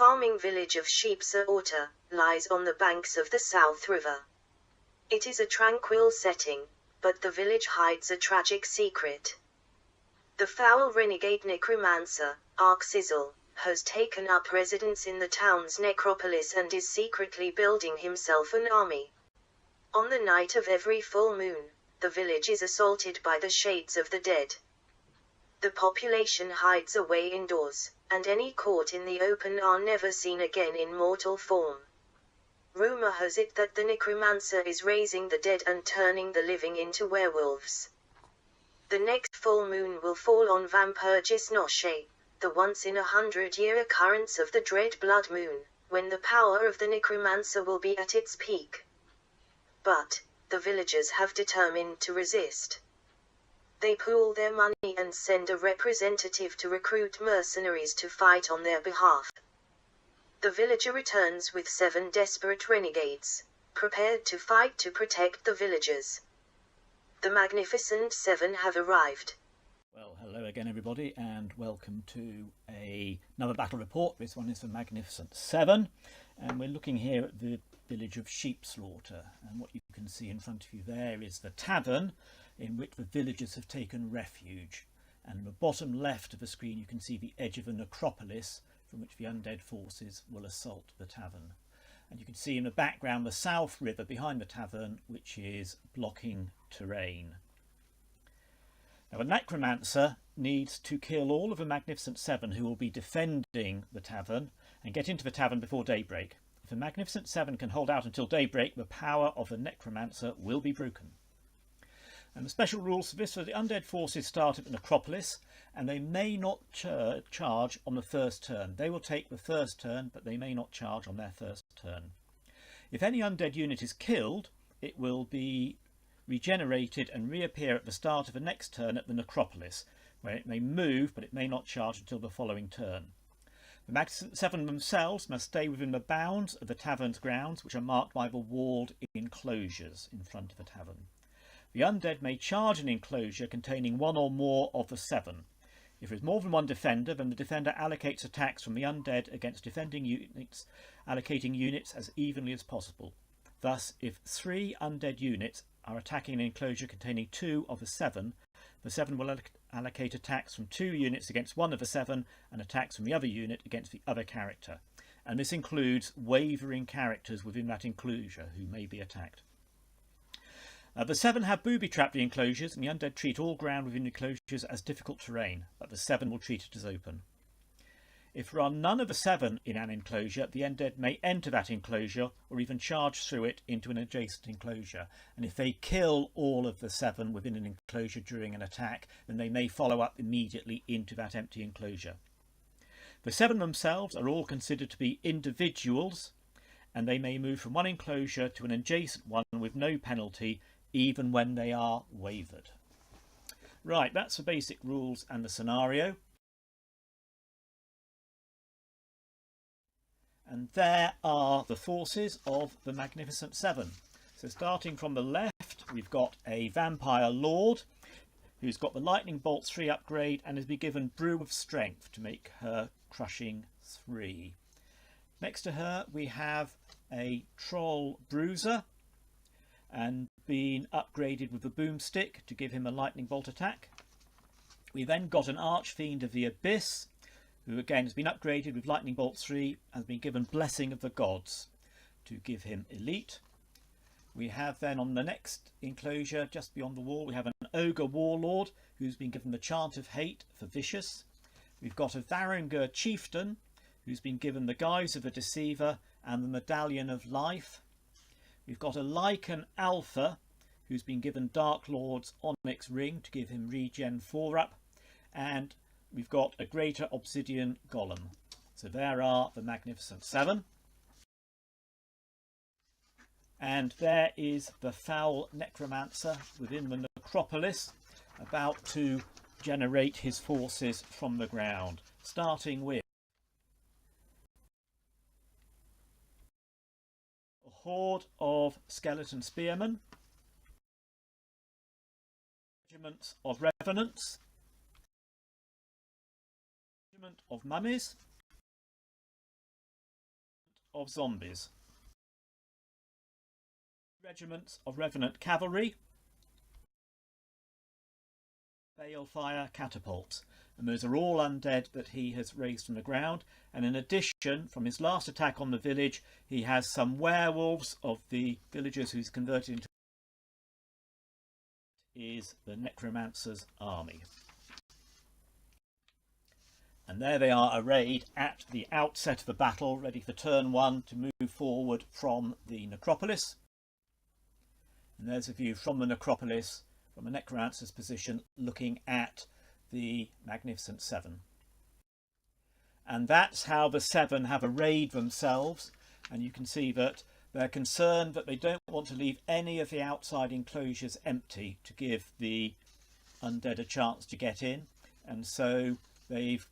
farming village of Sheepswater lies on the banks of the South River. It is a tranquil setting, but the village hides a tragic secret. The foul renegade necromancer, Arksizzle, has taken up residence in the town's necropolis and is secretly building himself an army. On the night of every full moon, the village is assaulted by the shades of the dead. The population hides away indoors, and any caught in the open are never seen again in mortal form. Rumor has it that the necromancer is raising the dead and turning the living into werewolves. The next full moon will fall on Vampirgis Noche, the once-in-a-100-year occurrence of the dread blood moon, when the power of the necromancer will be at its peak. But the villagers have determined to resist. They pool their money and send a representative to recruit mercenaries to fight on their behalf. The villager returns with 7 desperate renegades, prepared to fight to protect the villagers. The Magnificent 7 have arrived. Well, hello again everybody, and welcome to another battle report. This one is the Magnificent 7, and we're looking here at the village of Sheepswater, and what you can see in front of you there is the tavern in which the villagers have taken refuge, and in the bottom left of the screen you can see the edge of a necropolis from which the undead forces will assault the tavern. And you can see in the background the South River behind the tavern, which is blocking terrain. Now, a necromancer needs to kill all of the Magnificent 7 who will be defending the tavern and get into the tavern before daybreak. If the Magnificent 7 can hold out until daybreak, the power of the necromancer will be broken. And the special rules for this are the undead forces start at the necropolis, and they may not charge on the first turn. They will take the first turn, but they may not charge on their first turn. If any undead unit is killed, it will be regenerated and reappear at the start of the next turn at the necropolis, where it may move, but it may not charge until the following turn. The Magnificent 7 themselves must stay within the bounds of the tavern's grounds, which are marked by the walled enclosures in front of the tavern. The undead may charge an enclosure containing 1 or more of the 7. If there is more than one defender, then the defender allocates attacks from the undead against defending units, allocating units as evenly as possible. Thus, if 3 undead units are attacking an enclosure containing 2 of the 7 will allocate attacks from 2 units against 1 of the 7 and attacks from the other unit against the other character. And this includes wavering characters within that enclosure who may be attacked. The 7 have booby-trapped the enclosures, and the undead treat all ground within the enclosures as difficult terrain, but the 7 will treat it as open. If there are none of the 7 in an enclosure, the undead may enter that enclosure or even charge through it into an adjacent enclosure. And if they kill all of the 7 within an enclosure during an attack, then they may follow up immediately into that empty enclosure. The 7 themselves are all considered to be individuals, and they may move from one enclosure to an adjacent one with no penalty, even when they are wavered. Right, that's the basic rules and the scenario. And there are the forces of the Magnificent 7. So starting from the left, we've got a Vampire Lord who's got the Lightning Bolt 3 upgrade and has been given Brew of Strength to make her crushing 3. Next to her we have a Troll Bruiser and been upgraded with the Boomstick to give him a Lightning Bolt attack. We then got an Archfiend of the Abyss, who again has been upgraded with Lightning Bolt 3 and has been given Blessing of the Gods to give him Elite. We have then on the next enclosure, just beyond the wall, we have an Ogre Warlord who's been given the Chant of Hate for Vicious. We've got a Varangur Chieftain who's been given the Guise of a Deceiver and the Medallion of Life. We've got a Lycan Alpha who's been given Dark Lord's Onyx Ring to give him Regen 4 up, and we've got a Greater Obsidian Golem. So there are the Magnificent 7. And there is the foul necromancer within the necropolis, about to generate his forces from the ground, starting with a horde of skeleton spearmen, regiments of revenants, regiment of mummies, of zombies. Regiments of Revenant Cavalry, balefire catapults, and those are all undead that he has raised from the ground. And in addition, from his last attack on the village, he has some werewolves of the villagers who's converted into is the necromancer's army. And there they are arrayed at the outset of the battle, ready for turn one to move forward from the necropolis. And there's a view from the necropolis, from a necromancer's position, looking at the Magnificent Seven. And that's how the Seven have arrayed themselves. And you can see that they're concerned that they don't want to leave any of the outside enclosures empty to give the undead a chance to get in. And so they've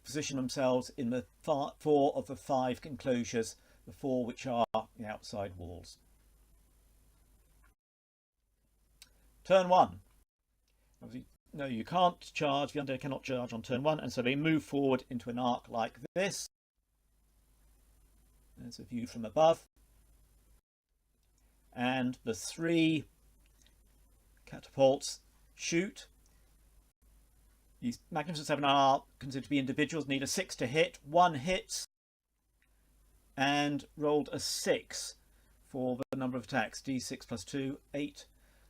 positioned themselves in the 4 of the 5 enclosures, the 4 which are the outside walls. Turn 1. No, you can't charge. The undead cannot charge on turn 1, and so they move forward into an arc like this. There's a view from above. And the 3 catapults shoot. These Magnificent Seven are considered to be individuals, need a 6 to hit. 1 hits and rolled a 6 for the number of attacks. D6 plus 2, 8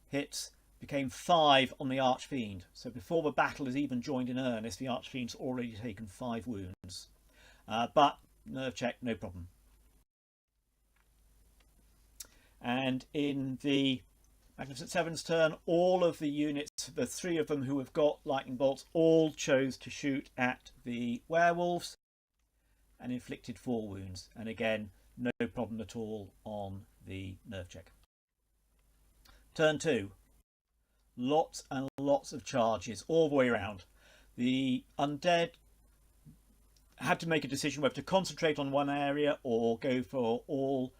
hits. Became 5 on the Archfiend. So before the battle is even joined in earnest, the Archfiend's already taken 5 wounds. But nerve check, no problem. And in the Magnificent Seven's turn, all of the units, the 3 of them who have got lightning bolts, all chose to shoot at the werewolves and inflicted 4 wounds. And again, no problem at all on the nerve check. Turn 2. Lots and lots of charges all the way around. The undead had to make a decision whether to concentrate on one area or go for all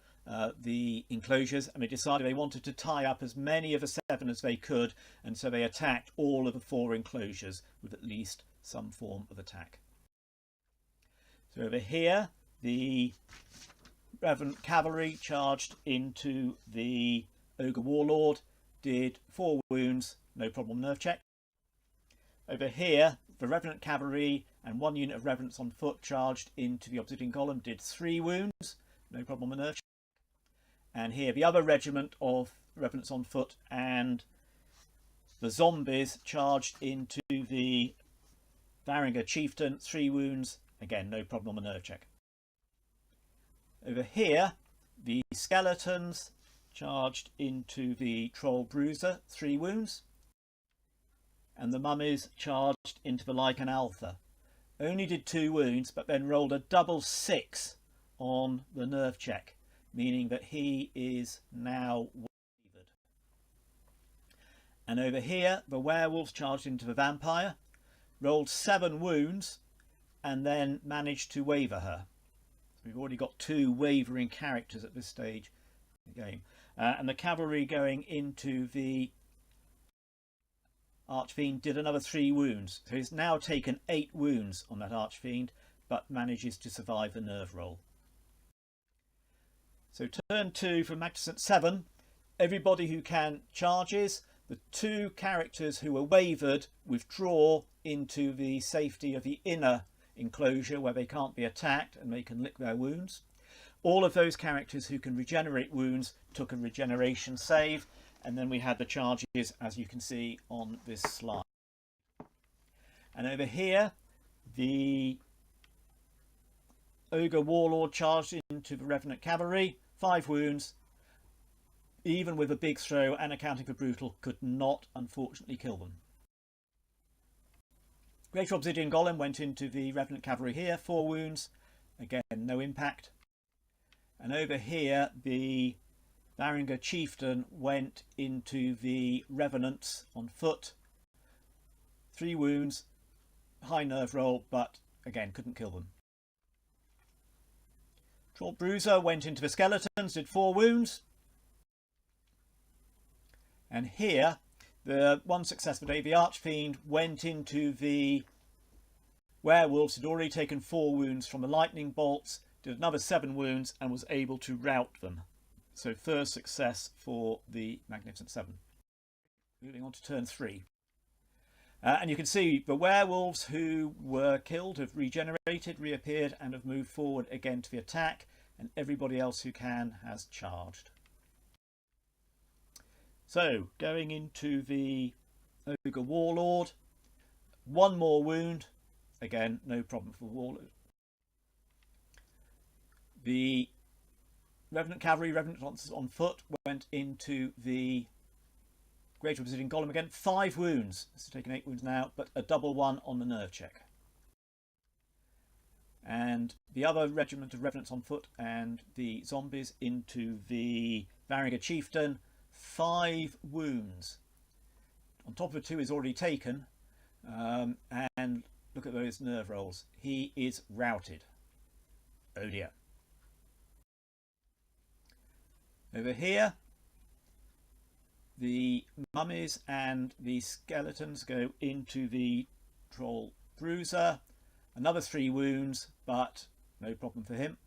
the enclosures, and they decided they wanted to tie up as many of the 7 as they could, and so they attacked all of the 4 enclosures with at least some form of attack. So over here, the Revenant Cavalry charged into the Ogre Warlord, did 4 wounds, no problem nerve check. Over here, the Revenant Cavalry and 1 unit of Revenants on foot charged into the Obsidian Golem, did 3 wounds, no problem nerve check. And here, the other regiment of Revenants on foot and the zombies charged into the Varangur Chieftain, 3 wounds, again, no problem on the nerve check. Over here, the skeletons charged into the Troll Bruiser, 3 wounds. And the mummies charged into the Lycan Alpha. Only did 2 wounds, but then rolled a double 6 on the nerve check, meaning that he is now wavered. And over here, the werewolves charged into the vampire, rolled 7 wounds, and then managed to waver her. So we've already got 2 wavering characters at this stage of the game. And the cavalry going into the Archfiend did another 3 wounds. So he's now taken 8 wounds on that Archfiend, but manages to survive the nerve roll. So turn 2 for Magnificent 7. Everybody who can charges. The 2 characters who are wavered withdraw into the safety of the inner enclosure where they can't be attacked and they can lick their wounds. All of those characters who can regenerate wounds took a regeneration save, and then we had the charges as you can see on this slide. And over here, the Ogre Warlord charged into the Revenant Cavalry, 5 wounds, even with a big throw and accounting for brutal, could not unfortunately kill them. Greater Obsidian Golem went into the Revenant Cavalry here, 4 wounds, again no impact. And over here, the Varangur Chieftain went into the Revenants on foot. 3 wounds, high nerve roll, but again, couldn't kill them. Troll Bruiser went into the Skeletons, did 4 wounds. And here, the one successful day, the Archfiend went into the Werewolves, had already taken 4 wounds from the lightning bolts, did another 7 wounds and was able to rout them. So first success for the Magnificent Seven. Moving on to turn 3. And you can see the werewolves who were killed have regenerated, reappeared, and have moved forward again to the attack, and everybody else who can has charged. So going into the Ogre Warlord, 1 more wound, again no problem for Warlord. The Revenant Cavalry, Revenant on foot, went into the Great Obsidian Golem again. 5 wounds. This is taking 8 wounds now, but a double 1 on the nerve check. And the other regiment of Revenants on foot and the zombies into the Varangian Chieftain. 5 wounds. On top of the 2 is already taken. And look at those nerve rolls. He is routed. Oh dear. Over here, the mummies and the skeletons go into the Troll Bruiser. Another 3 wounds, but no problem for him.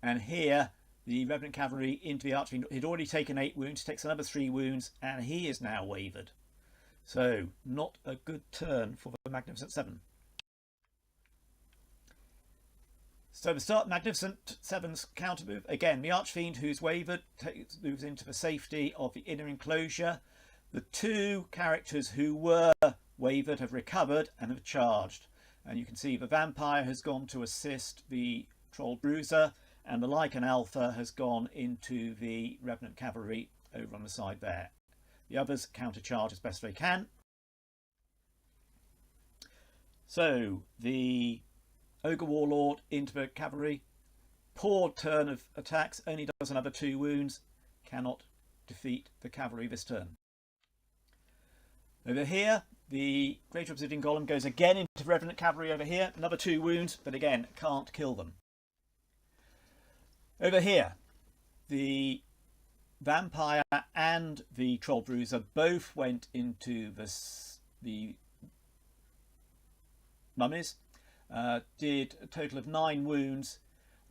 And here, the Revenant Cavalry into the Archfiend. He'd already taken 8 wounds, takes another 3 wounds, and he is now wavered. So, not a good turn for the Magnificent Seven. So the start Magnificent Seven's counter move. Again, the Archfiend who's wavered moves into the safety of the inner enclosure. The 2 characters who were wavered have recovered and have charged. And you can see the Vampire has gone to assist the Troll Bruiser, and the Lycan Alpha has gone into the Revenant Cavalry over on the side there. The others counter-charge as best they can. So the Ogre Warlord into the cavalry. Poor turn of attacks, only does another 2 wounds. Cannot defeat the cavalry this turn. Over here, the Great Obsidian Golem goes again into the Revenant Cavalry over here. Another 2 wounds, but again, can't kill them. Over here, the Vampire and the Troll Bruiser both went into the mummies. Did a total of 9 wounds,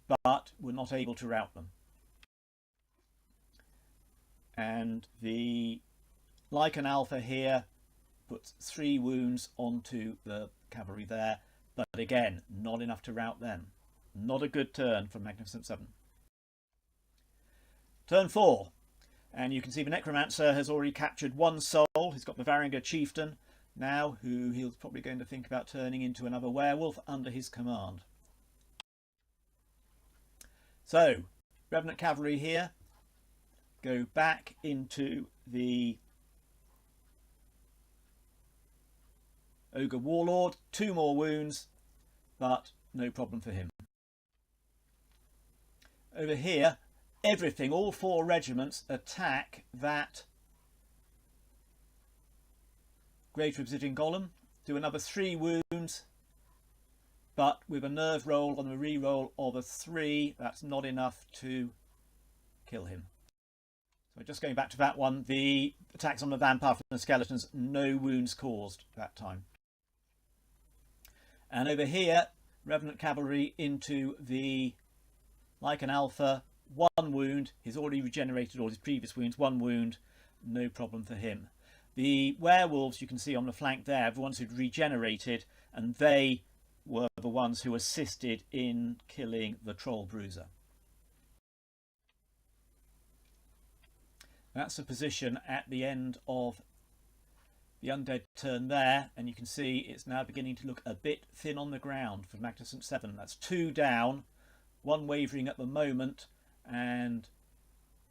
but were not able to rout them. And the Lycan Alpha here puts 3 wounds onto the cavalry there, but again, not enough to rout them. Not a good turn for Magnificent Seven. Turn 4, and you can see the Necromancer has already captured 1 soul. He's got the Varangian Chieftain now, who he's probably going to think about turning into another werewolf under his command. So, Revenant Cavalry here go back into the Ogre Warlord. 2 more wounds, but no problem for him. Over here, everything, all 4 regiments attack that Great Obsidian Golem, do another 3 wounds, but with a nerve roll on the re-roll of a 3, that's not enough to kill him. So just going back to that one, the attacks on the Vampire from the Skeletons, no wounds caused that time. And over here, Revenant Cavalry into the Lycan Alpha, 1 wound. He's already regenerated all his previous wounds, 1 wound, no problem for him. The werewolves you can see on the flank there, the ones who'd regenerated, and they were the ones who assisted in killing the Troll Bruiser. That's the position at the end of the undead turn there, and you can see it's now beginning to look a bit thin on the ground for Magnificent Seven. That's 2 down, 1 wavering at the moment, and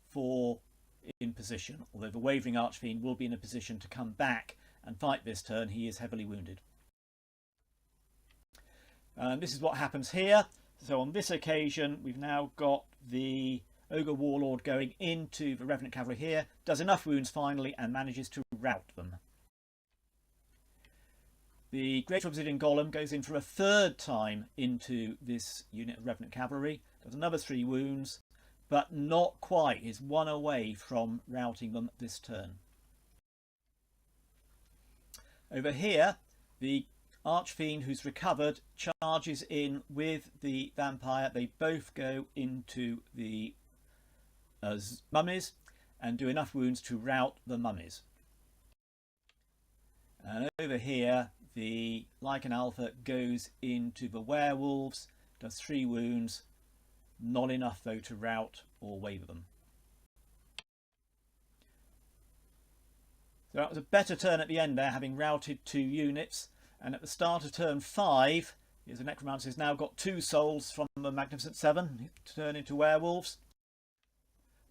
4 in position, although the wavering Archfiend will be in a position to come back and fight this turn. He is heavily wounded. This is what happens here. So on this occasion we've now got the Ogre Warlord going into the Revenant Cavalry here, does enough wounds finally and manages to rout them. The Great Obsidian Golem goes in for a 3rd time into this unit of Revenant Cavalry, does another 3 wounds, but not quite. Is 1 away from routing them this turn. Over here, the Archfiend, who's recovered, charges in with the vampire. They both go into the mummies and do enough wounds to rout the mummies. And over here, the Lycan Alpha goes into the werewolves, does 3 wounds, not enough though to rout or waver them. So that was a better turn at the end there, having routed 2 units. And at the start of turn 5, the Necromancer has now got 2 souls from the Magnificent Seven to turn into werewolves.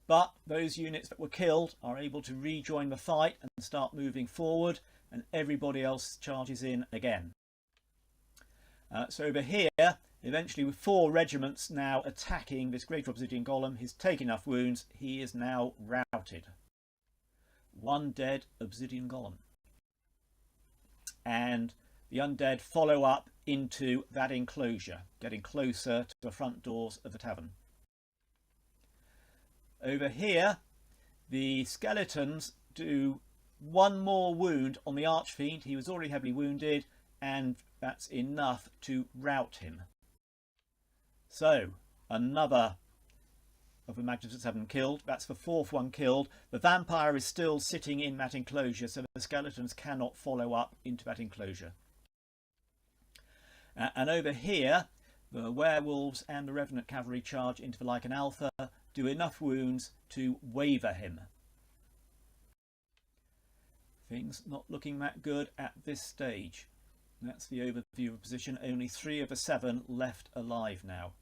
But those units that were killed are able to rejoin the fight and start moving forward, and everybody else charges in again. So over here, eventually with 4 regiments now attacking this Great Obsidian Golem, he's taken enough wounds, he is now routed. 1 dead Obsidian Golem. And the undead follow up into that enclosure, getting closer to the front doors of the tavern. Over here, the skeletons do 1 more wound on the Archfiend. He was already heavily wounded, and that's enough to rout him. So, another of the Magnificent Seven killed. That's the 4th one killed. The vampire is still sitting in that enclosure, so the skeletons cannot follow up into that enclosure. And over here, the werewolves and the Revenant Cavalry charge into the Lycan Alpha, do enough wounds to waver him. Things not looking that good at this stage. That's the overview of the position. Only 3 of the 7 left alive now.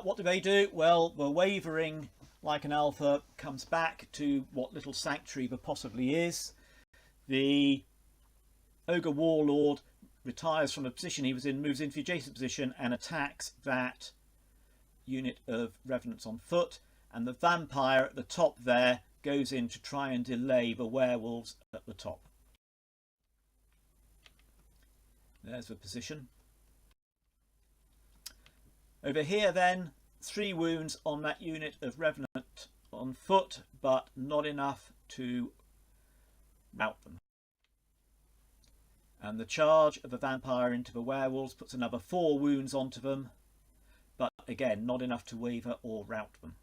What do they do? Well, the wavering Lycan Alpha comes back to what little sanctuary there possibly is. The Ogre Warlord retires from the position he was in, moves into the adjacent position and attacks that unit of revenants on foot, and the vampire at the top there goes in to try and delay the werewolves at the top. There's the position. Over here then, 3 wounds on that unit of revenant on foot, but not enough to rout them. And the charge of the vampire into the werewolves puts another 4 wounds onto them, but again not enough to waver or rout them.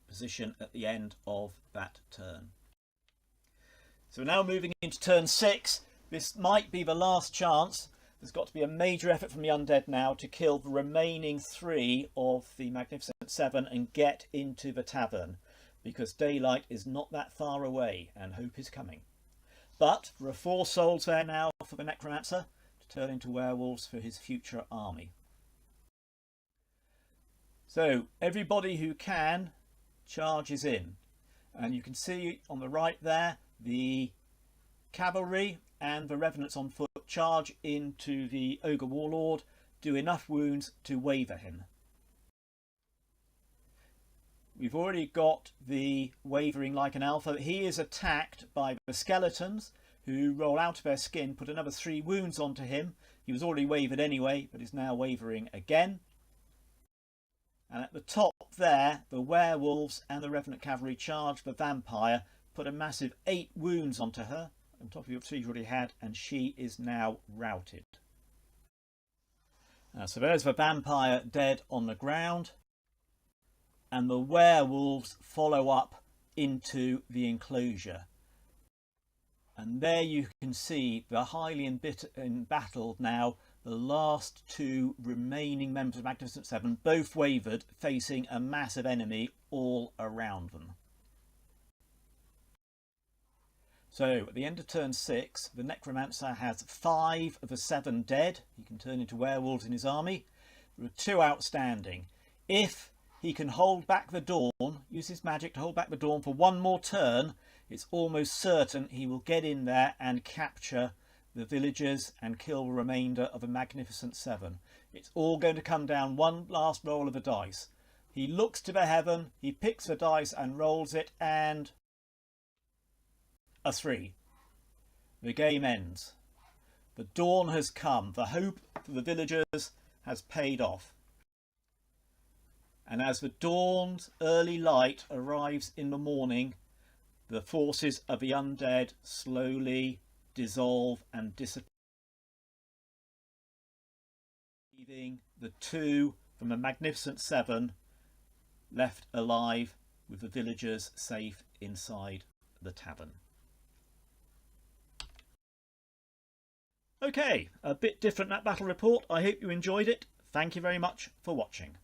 Position at the end of that turn. So now moving into turn 6, this might be the last chance. There's got to be a major effort from the undead now to kill the remaining 3 of the Magnificent Seven and get into the tavern, because daylight is not that far away and hope is coming. But there are 4 souls there now for the Necromancer to turn into werewolves for his future army. So everybody who can charges in, and you can see on the right there the cavalry and the revenants on foot charge into the Ogre Warlord, do enough wounds to waver him. We've already got the wavering Lycan Alpha. He is attacked by the skeletons, who roll out of their skin, put another 3 wounds onto him. He was already wavered anyway, but is now wavering again. And at the top there, the werewolves and the Revenant Cavalry charge the vampire, put a massive 8 wounds onto her, on top of the 3 she already had, and she is now routed. So there's the vampire dead on the ground, and the werewolves follow up into the enclosure. And there you can see the highly embattled now, the last 2 remaining members of Magnificent Seven, both wavered, facing a massive enemy all around them. So at the end of turn 6, the Necromancer has 5 of the 7 dead. He can turn into werewolves in his army. There are 2 outstanding. If he can hold back the dawn, use his magic to hold back the dawn for 1 more turn, it's almost certain he will get in there and capture the villagers and kill the remainder of the Magnificent Seven. It's all going to come down one last roll of the dice. He looks to the heaven, he picks the dice and rolls it, and a 3. The game ends. The dawn has come. The hope for the villagers has paid off. And as the dawn's early light arrives in the morning, the forces of the undead slowly dissolve and disappear, leaving the two from the Magnificent Seven left alive with the villagers safe inside the tavern. Okay, a bit different that battle report. I hope you enjoyed it. Thank you very much for watching.